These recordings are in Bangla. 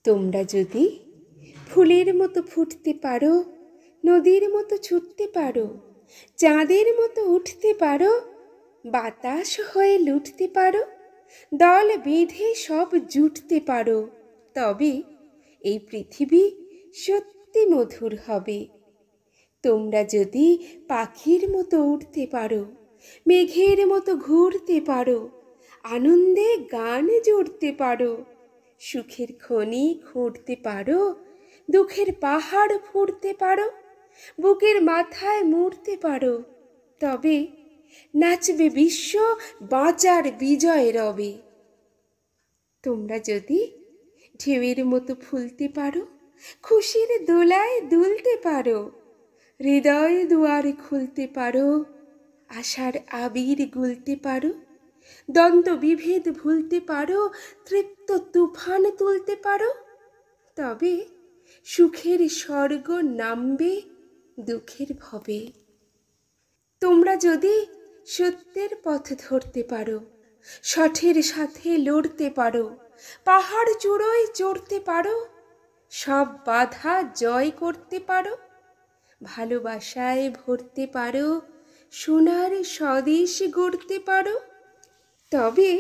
তোমরা যদি ফুলের মতো ফুটতে পারো, নদীর মতো ছুটতে পারো, চাঁদের মতো উঠতে পারো, বাতাস হয়ে লুটতে পারো, দল বেঁধে সব জুটতে পারো, তবে এই পৃথিবী সত্যি মধুর হবে। তোমরা যদি পাখির মতো উড়তে পারো, মেঘের মতো ঘুরতে পারো, আনন্দে গান জুড়তে পারো, সুখের খনি খুঁড়তে পারো, দুঃখের পাহাড় ফুঁড়তে পারো, বুকের মাথায় মুড়তে পারো, তবে নাচবে বিশ্ব, বাঁচার বিজয় রবে। তোমরা যদি ঢেউয়ের মতো ফুলতে পারো, খুশির দোলায় দুলতে পারো, হৃদয় দুয়ার খুলতে পারো, আশার আবির গুলতে পারো, দ্বন্দ্ব বিভেদ ভুলতে পারো, তৃপ্ত তুফান তুলতে পারো, তবে সুখের স্বর্গ নামবে দুঃখের ভবে। তোমরা যদি সত্যের পথ ধরতে পারো, সঠের সাথে লড়তে পারো, পাহাড় চূড়োয় চড়তে পারো, সব বাধা জয় করতে পারো, ভালোবাসায় ভরতে পারো, সোনার স্বদেশ গড়তে পারো, তবে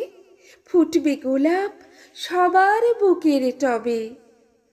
ফুটবে গোলাপ সবার বুকের টবে।